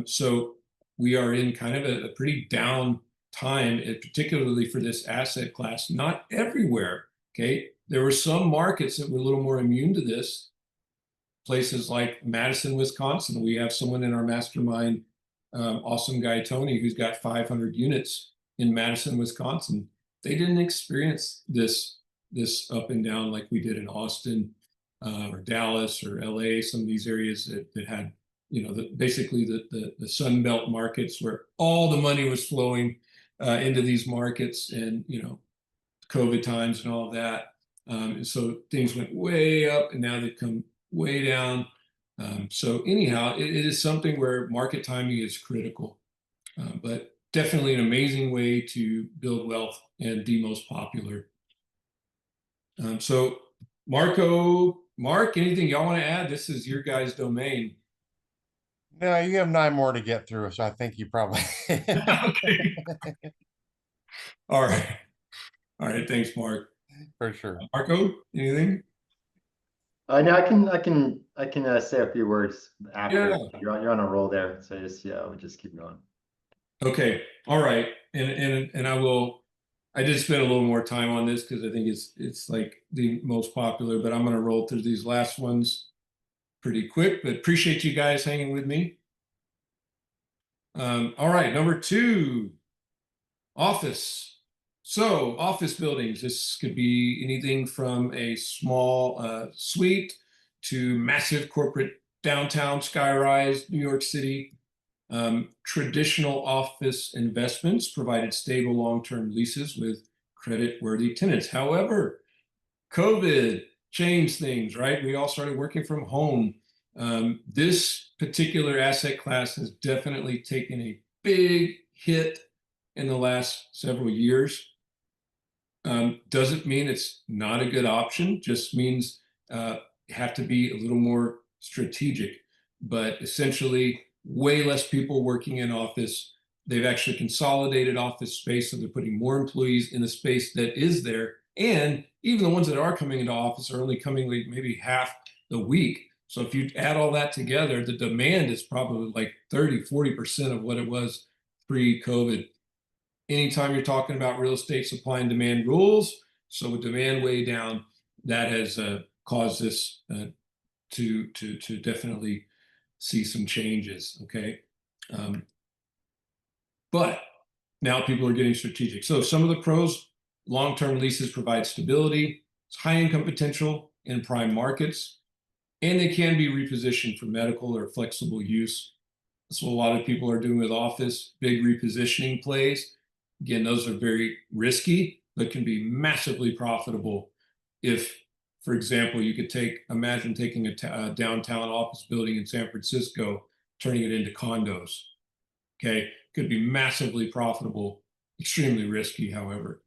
So we are in kind of a pretty down time, particularly for this asset class. Not everywhere. Okay. There were some markets that were a little more immune to this. Places like Madison, Wisconsin. We have someone in our mastermind, awesome guy Tony, who's got 500 units in Madison, Wisconsin. They didn't experience this up and down like we did in Austin, or Dallas, or LA. Some of these areas that had, basically the Sun Belt markets, where all the money was flowing into these markets, and COVID times and all of that. And so things went way up, and now they've come way down. So anyhow, it is something where market timing is critical, but definitely an amazing way to build wealth, and the most popular. So Mark, anything y'all want to add? This is your guys' domain. No, you have 9 more to get through, so I think you probably. Okay. All right. All right. Thanks, Mark. For sure. Marco, anything? No, I can say a few words after. Yeah. You're on a roll there, so we'll just keep going. Okay. All right. And I did spend a little more time on this because I think it's like the most popular, but I'm going to roll through these last ones pretty quick, but appreciate you guys hanging with me. All right. Number 2, office. So office buildings, this could be anything from a small suite to massive corporate downtown skyrise, New York City. Traditional office investments provided stable long-term leases with credit-worthy tenants. However, COVID changed things, right? We all started working from home. This particular asset class has definitely taken a big hit in the last several years. Doesn't mean it's not a good option, just means you have to be a little more strategic. But essentially, way less people working in office. They've actually consolidated office space, so they're putting more employees in the space that is there. And even the ones that are coming into office are only coming like maybe half the week. So if you add all that together, the demand is probably like 30–40% of what it was pre-COVID. Anytime you're talking about real estate supply and demand rules, so with demand way down, that has caused this to definitely see some changes. Okay. But now people are getting strategic. So some of the pros: long-term leases provide stability, high income potential in prime markets, and they can be repositioned for medical or flexible use. That's what a lot of people are doing with office, big repositioning plays. Again, those are very risky, but can be massively profitable if, for example, you could imagine taking a downtown office building in San Francisco, turning it into condos. Okay, could be massively profitable, extremely risky, however.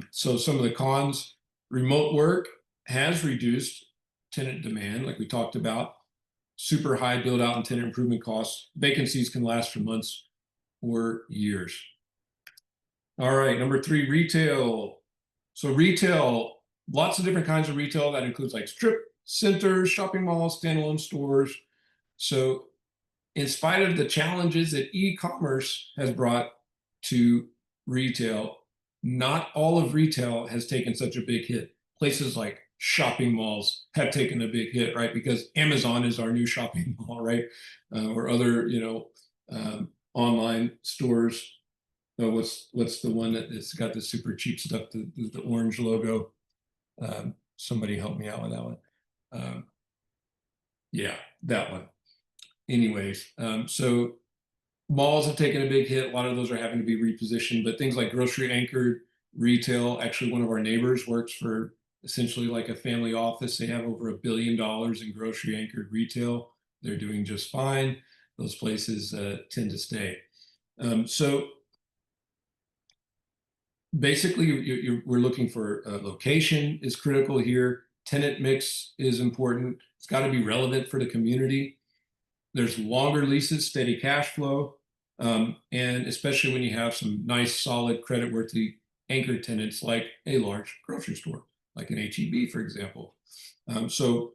So some of the cons: remote work has reduced tenant demand, like we talked about. Super high build out and tenant improvement costs. Vacancies can last for months or years. All right, number 3, retail. So retail, lots of different kinds of retail. That includes like strip centers, shopping malls, standalone stores. So in spite of the challenges that e-commerce has brought to retail, not all of retail has taken such a big hit. Places like shopping malls have taken a big hit, right? Because Amazon is our new shopping mall, right? Or other, online stores. What's the one that's got the super cheap stuff, the orange logo? Somebody help me out with that one. Yeah, that one. Anyways, so malls have taken a big hit. A lot of those are having to be repositioned, but things like grocery anchored retail. Actually, one of our neighbors works for essentially like a family office. They have over $1 billion in grocery anchored retail. They're doing just fine. Those places tend to stay. So basically, we're looking for location is critical here. Tenant mix is important. It's got to be relevant for the community. There's longer leases, steady cash flow, and especially when you have some nice, solid, creditworthy anchor tenants like a large grocery store, like an H-E-B, for example. So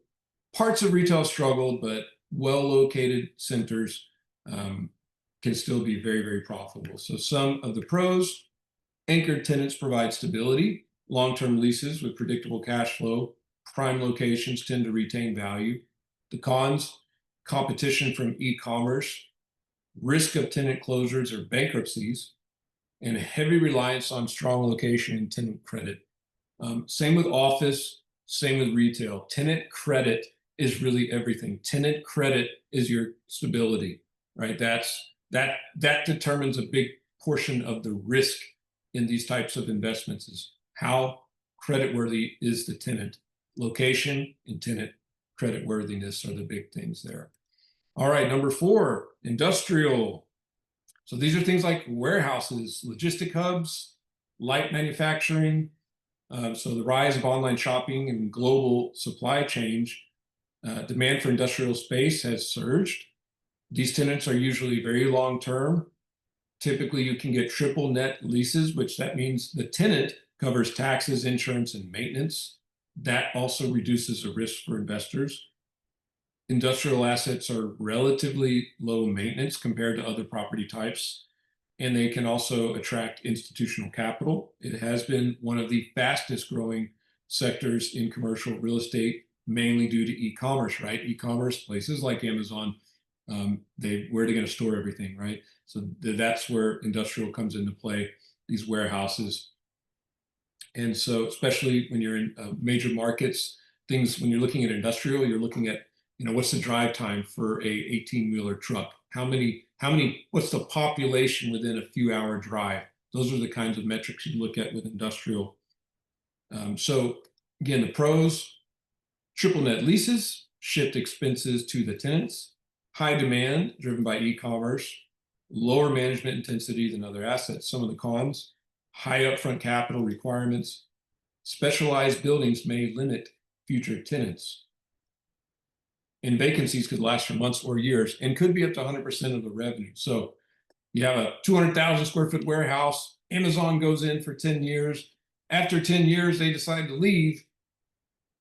parts of retail struggled, but well-located centers can still be very, very profitable. So some of the pros: anchored tenants provide stability, long-term leases with predictable cash flow, prime locations tend to retain value. The cons: competition from e-commerce, risk of tenant closures or bankruptcies, and a heavy reliance on strong location and tenant credit. Same with office, same with retail. Tenant credit is really everything. Tenant credit is your stability, right? That determines a big portion of the risk in these types of investments, is how creditworthy is the tenant. Location and tenant creditworthiness are the big things there. All right, number 4, industrial. So these are things like warehouses, logistic hubs, light manufacturing. So the rise of online shopping and global supply chain, demand for industrial space has surged. These tenants are usually very long-term. Typically, you can get triple net leases, which that means the tenant covers taxes, insurance, and maintenance. That also reduces the risk for investors. Industrial assets are relatively low maintenance compared to other property types, and they can also attract institutional capital. It has been one of the fastest growing sectors in commercial real estate, mainly due to e-commerce, right? E-commerce, places like Amazon, where are they going to store everything, right? So that's where industrial comes into play, these warehouses. And so especially when you're in major markets, when you're looking at industrial, you're looking at, what's the drive time for a 18-wheeler truck? What's the population within a few hour drive? Those are the kinds of metrics you look at with industrial. So again, the pros: triple net leases shift expenses to the tenants, high demand driven by e-commerce, lower management intensity than other assets. Some of the cons: high upfront capital requirements, specialized buildings may limit future tenants, and vacancies could last for months or years and could be up to 100% of the revenue. So you have a 200,000 square foot warehouse, Amazon goes in for 10 years. After 10 years, they decide to leave.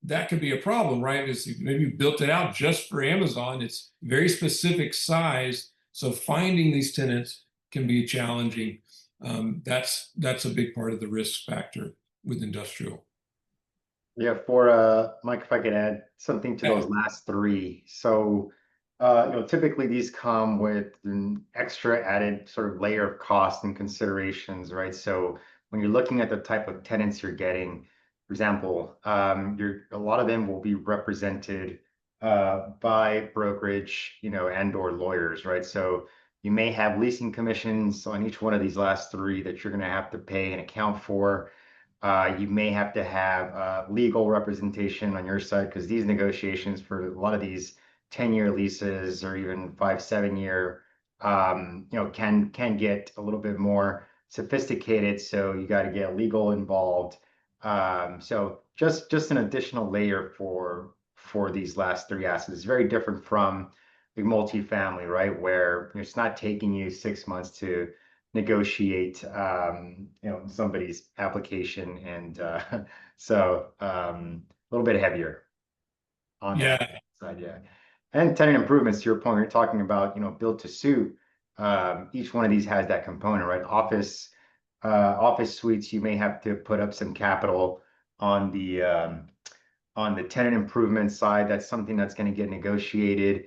That could be a problem, right? Because maybe you built it out just for Amazon. It's very specific size. So finding these tenants can be challenging. That's a big part of the risk factor with industrial. Yeah, for Mike, if I could add something to those last 3. So, typically these come with an extra added sort of layer of cost and considerations, right? So when you're looking at the type of tenants you're getting, for example, a lot of them will be represented by brokerage, and/or lawyers, right? So you may have leasing commissions on each one of these last 3 that you're going to have to pay and account for. You may have to have legal representation on your side, because these negotiations for a lot of these 10-year leases or even 5-7-year, can get a little bit more sophisticated. So you got to get legal involved. So just an additional layer for these last 3 assets. It's very different from the multifamily, right? Where it's not taking you 6 months to negotiate somebody's application, and so a little bit heavier on that side. Yeah. And tenant improvements, to your point, you're talking about build to suit. Each one of these has that component, right? Office suites, you may have to put up some capital on the tenant improvement side. That's something that's going to get negotiated.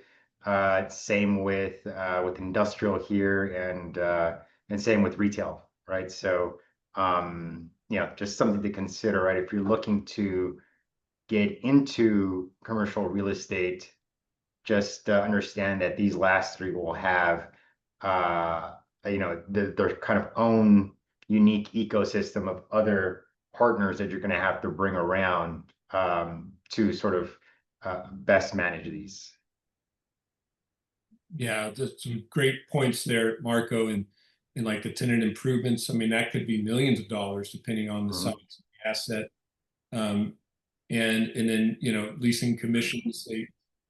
Same with industrial here, and same with retail, right? So, just something to consider, right? If you're looking to get into commercial real estate, just understand that these last 3 will have, their kind of own, unique ecosystem of other partners that you're going to have to bring around to sort of best manage these. Yeah, there's some great points there, Marco, and like the tenant improvements. I mean, that could be millions of dollars depending on the Mhm. size of the asset. And then leasing commissions.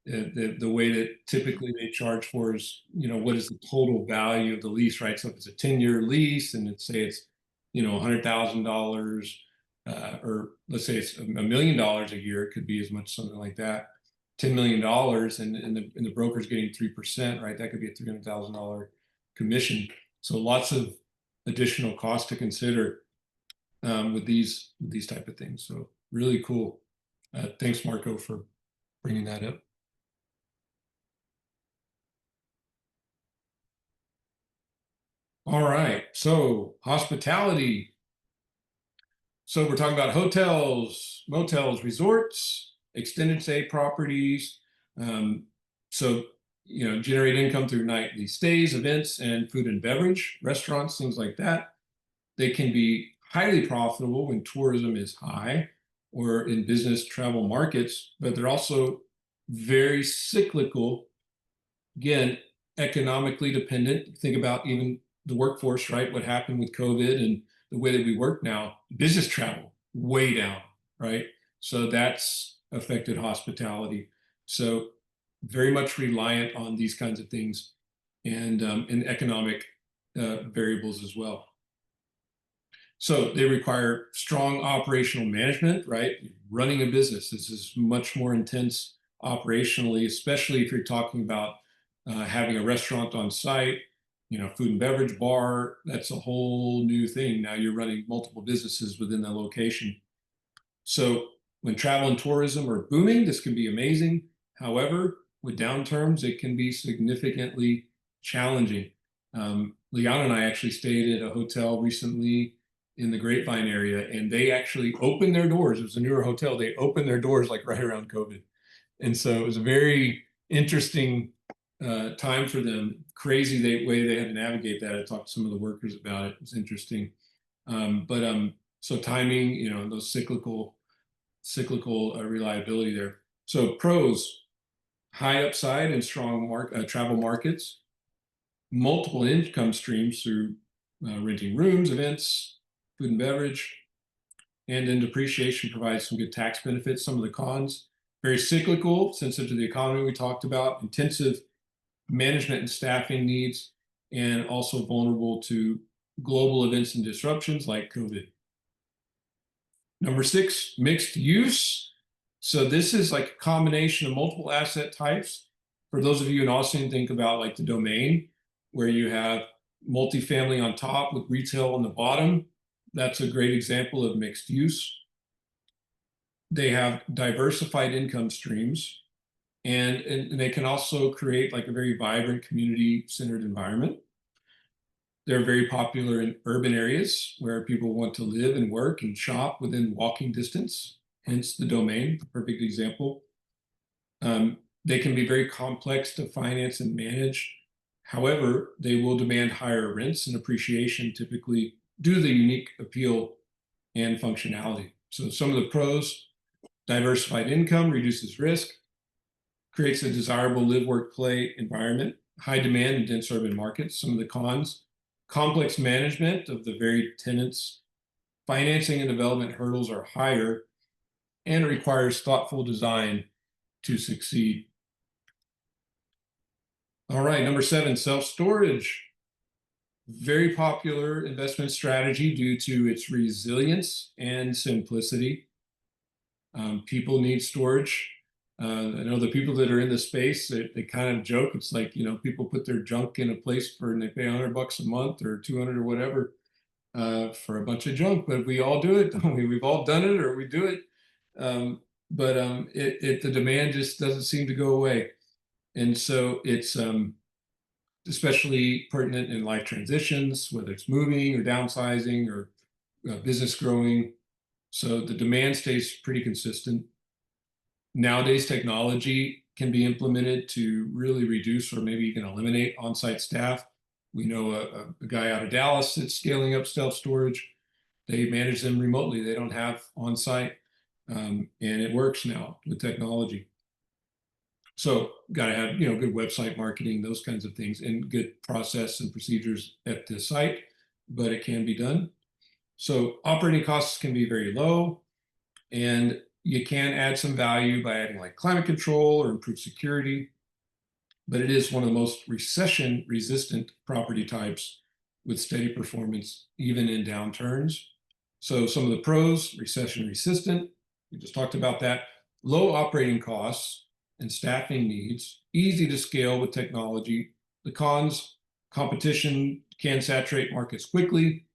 The way that typically they charge for is what is the total value of the lease, right? So if it's a 10-year lease and let's say it's $100,000, or let's say it's $1 million a year, it could be as much, something like that. $10 million, and the broker's getting 3%, right? That could be a $300,000 commission. So lots of additional costs to consider with these type of things. So really cool. Thanks, Marco, for bringing that up. All right, so hospitality. So we're talking about hotels, motels, resorts, extended stay properties. So generate income through nightly stays, events, and food and beverage, restaurants, things like that. They can be highly profitable when tourism is high or in business travel markets, but they're also very cyclical. Again, economically dependent. Think about even the workforce, right? What happened with COVID and the way that we work now, business travel way down, right? So that's affected hospitality. So very much reliant on these kinds of things and economic variables as well. So they require strong operational management, right? Running a business, this is much more intense operationally, especially if you're talking about having a restaurant on site, food and beverage bar. That's a whole new thing. Now you're running multiple businesses within that location. So when travel and tourism are booming, this can be amazing. However, with downturns, it can be significantly challenging. Leon and I actually stayed at a hotel recently in the Grapevine area, and they actually opened their doors. It was a newer hotel. They opened their doors like right around COVID. And so it was a very interesting time for them. Crazy way they had to navigate that. I talked to some of the workers about it. It was interesting. So timing, those cyclical reliability there. So pros: high upside and strong travel markets, multiple income streams through renting rooms, events, food and beverage, and then depreciation provides some good tax benefits. Some of the cons: very cyclical, sensitive to the economy we talked about, intensive management and staffing needs, and also vulnerable to global events and disruptions like COVID. Number 6, mixed use. So this is like a combination of multiple asset types. For those of you in Austin, think about like the Domain, where you have multifamily on top with retail on the bottom. That's a great example of mixed use. They have diversified income streams, and they can also create like a very vibrant community-centered environment. They're very popular in urban areas where people want to live and work and shop within walking distance, hence the Domain, a perfect example. They can be very complex to finance and manage. However, they will demand higher rents and appreciation, typically due to the unique appeal and functionality. So some of the pros: diversified income reduces risk, creates a desirable live, work, play environment, high demand in dense urban markets. Some of the cons: complex management of the varied tenants, financing and development hurdles are higher, and it requires thoughtful design to succeed. All right, number 7, self-storage. Very popular investment strategy due to its resilience and simplicity. People need storage. I know the people that are in the space, they kind of joke. It's like, people put their junk in a place and they pay $100 a month or 200 or whatever for a bunch of junk. But we all do it, don't we? We've all done it, or we do it. But the demand just doesn't seem to go away. And so it's especially pertinent in life transitions, whether it's moving or downsizing or business growing. So the demand stays pretty consistent. Nowadays, technology can be implemented to really reduce or maybe even eliminate on-site staff. We know a guy out of Dallas that's scaling up self-storage. They manage them remotely. They don't have on-site, and it works now with technology. So got to have, good website marketing, those kinds of things, and good process and procedures at the site, but it can be done. So operating costs can be very low, and you can add some value by adding like climate control or improved security. But it is one of the most recession resistant property types with steady performance, even in downturns. So some of the pros: recession resistant. We just talked about that. Low operating costs and staffing needs, easy to scale with technology. The cons: competition can saturate markets quickly.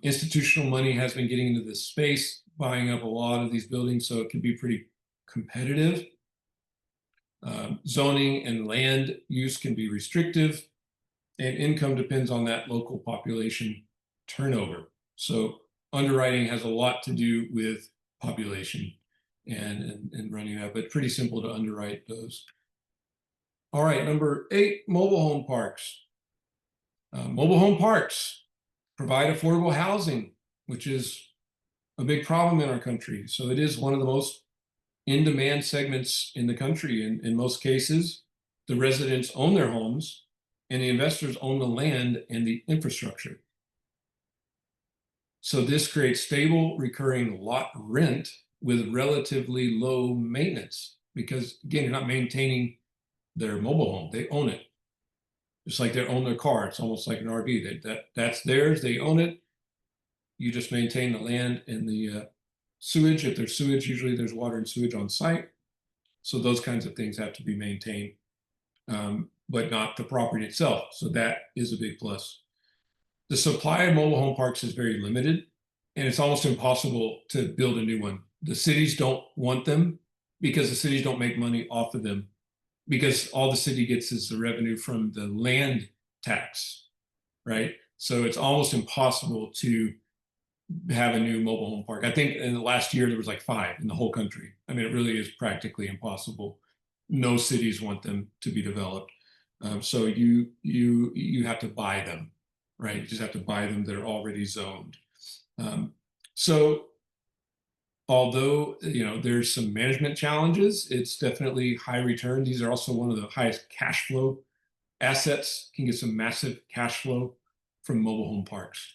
Institutional money has been getting into this space, buying up a lot of these buildings, so it can be pretty competitive. Zoning and land use can be restrictive, and income depends on that local population turnover. So underwriting has a lot to do with population and running that, but pretty simple to underwrite those. All right, number 8, mobile home parks. Mobile home parks provide affordable housing, which is a big problem in our country. So it is one of the most in-demand segments in the country. In most cases, the residents own their homes and the investors own the land and the infrastructure. So this creates stable, recurring lot rent with relatively low maintenance because, again, you're not maintaining their mobile home. They own it. Just like they own their car. It's almost like an RV. That's theirs. They own it. You just maintain the land and the sewage. If there's sewage, usually there's water and sewage on site. So those kinds of things have to be maintained, but not the property itself. So that is a big plus. The supply of mobile home parks is very limited, and it's almost impossible to build a new one. The cities don't want them because the cities don't make money off of them, because all the city gets is the revenue from the land tax, right? So it's almost impossible to have a new mobile home park. I think in the last year there was like 5 in the whole country. I mean, it really is practically impossible. No cities want them to be developed. So you have to buy them, right? You just have to buy them. They're already zoned. So although there's some management challenges, it's definitely high return. These are also one of the highest cash flow assets. Can get some massive cash flow from mobile home parks.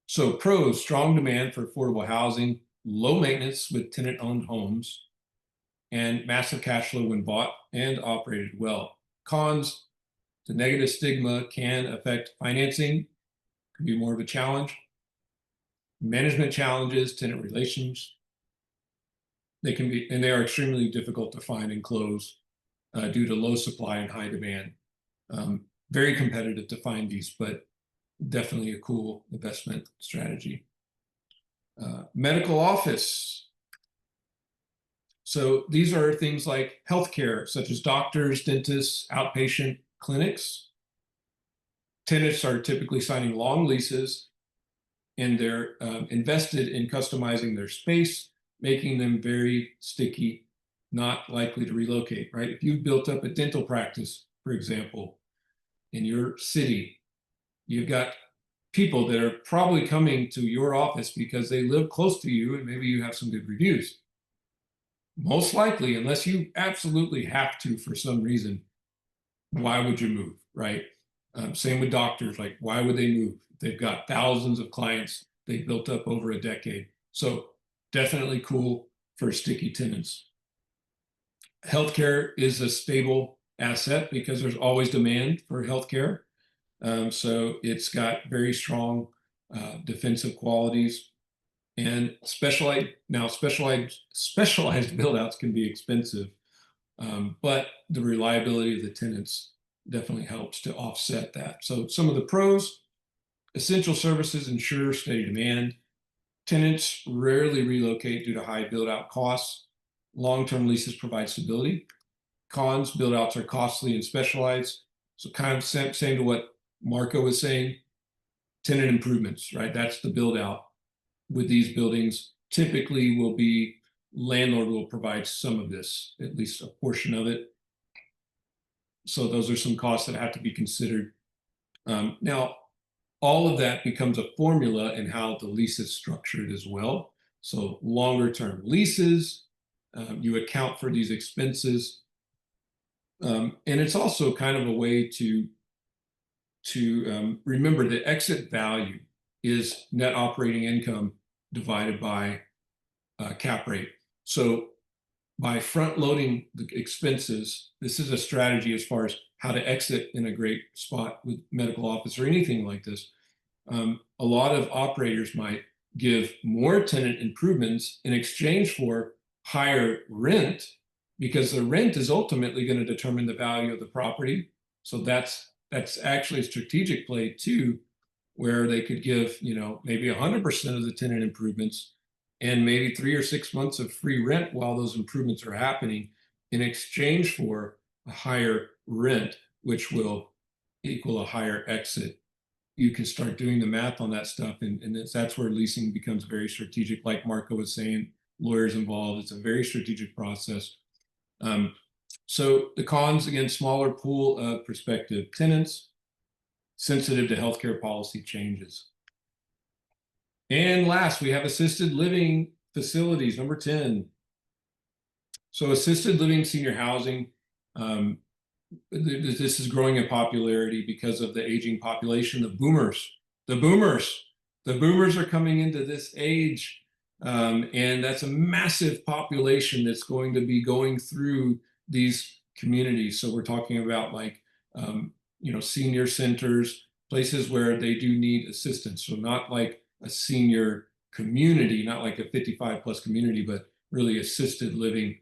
So pros: strong demand for affordable housing, low maintenance with tenant-owned homes, and massive cash flow when bought and operated well. Cons: the negative stigma can affect financing, can be more of a challenge. Management challenges, tenant relations. They are extremely difficult to find and close due to low supply and high demand. Very competitive to find these, but definitely a cool investment strategy. Medical office. So these are things like healthcare, such as doctors, dentists, outpatient clinics. Tenants are typically signing long leases, and they're invested in customizing their space, making them very sticky, not likely to relocate, right? If you've built up a dental practice, for example, in your city, you've got people that are probably coming to your office because they live close to you and maybe you have some good reviews. Most likely, unless you absolutely have to for some reason, why would you move, right? Same with doctors. Like, why would they move? They've got thousands of clients they built up over a decade. So definitely cool for sticky tenants. Healthcare is a stable asset because there's always demand for healthcare. So it's got very strong defensive qualities. And specialized build outs can be expensive, but the reliability of the tenants definitely helps to offset that. So some of the pros: essential services ensure steady demand. Tenants rarely relocate due to high build out costs. Long-term leases provide stability. Cons: build outs are costly and specialized. So kind of same to what Marco was saying. Tenant improvements, right? That's the build out. With these buildings, typically will be landlord will provide some of this, at least a portion of it. So those are some costs that have to be considered Now, all of that becomes a formula in how the lease is structured as well. So longer term leases, you account for these expenses. And it's also kind of a way to remember the exit value is net operating income divided by cap rate. So by front loading the expenses, this is a strategy as far as how to exit in a great spot with medical office or anything like this. A lot of operators might give more tenant improvements in exchange for higher rent, because the rent is ultimately going to determine the value of the property. So that's actually a strategic play too, where they could give, maybe 100% of the tenant improvements and maybe 3 or 6 months of free rent while those improvements are happening in exchange for a higher rent, which will equal a higher exit. You can start doing the math on that stuff, and that's where leasing becomes very strategic. Like Marco was saying, lawyers involved. It's a very strategic process. So the cons, again, smaller pool of prospective tenants, sensitive to healthcare policy changes. And last, we have assisted living facilities, number 10. So assisted living senior housing, this is growing in popularity because of the aging population, the boomers. The boomers are coming into this age, and that's a massive population that's going to be going through these communities. So we're talking about like, senior centers, places where they do need assistance. So not like a senior community, not like a 55 plus community, but really assisted living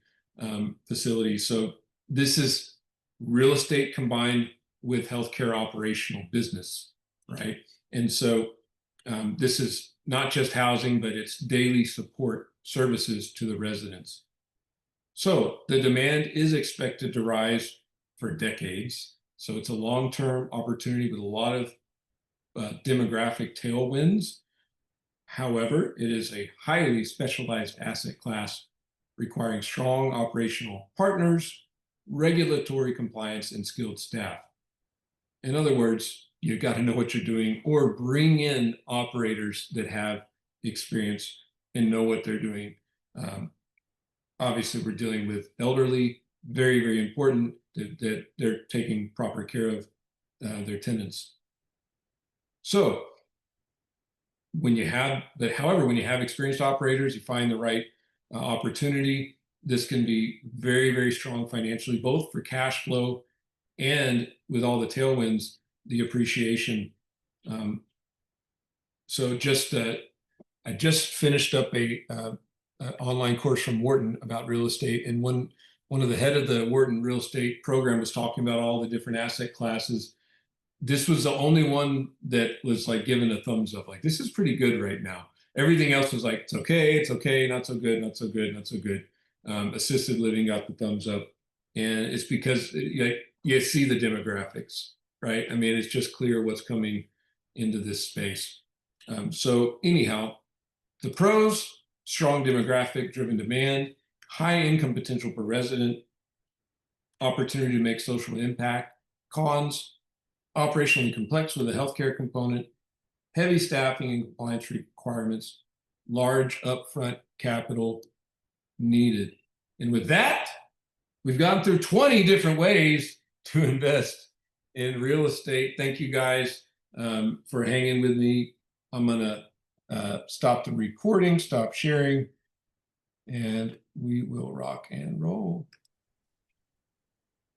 facilities. So this is real estate combined with healthcare operational business, right? And so this is not just housing, but it's daily support services to the residents. So the demand is expected to rise for decades. So it's a long-term opportunity with a lot of demographic tailwinds. However, it is a highly specialized asset class requiring strong operational partners, regulatory compliance, and skilled staff. In other words, you got to know what you're doing, or bring in operators that have experience and know what they're doing. Obviously, we're dealing with elderly, very, very important that they're taking proper care of their tenants. So when you have experienced operators, you find the right opportunity, this can be very, very strong financially, both for cash flow and with all the tailwinds, the appreciation. So I just finished up a online course from Wharton about real estate, and one of the head of the Wharton real estate program was talking about all the different asset classes. This was the only one that was like given a thumbs up, like this is pretty good right now. Everything else was like, it's okay, not so good, not so good, not so good. Assisted living got the thumbs up, and it's because you see the demographics, right? I mean, it's just clear what's coming into this space. So anyhow, the pros: strong demographic driven demand, high income potential per resident, opportunity to make social impact. Cons: operationally complex with a healthcare component, heavy staffing and compliance requirements, large upfront capital needed. And with that, we've gone through 20 different ways to invest in real estate. Thank you guys for hanging with me. I'm gonna stop the recording, stop sharing, and we will rock and roll.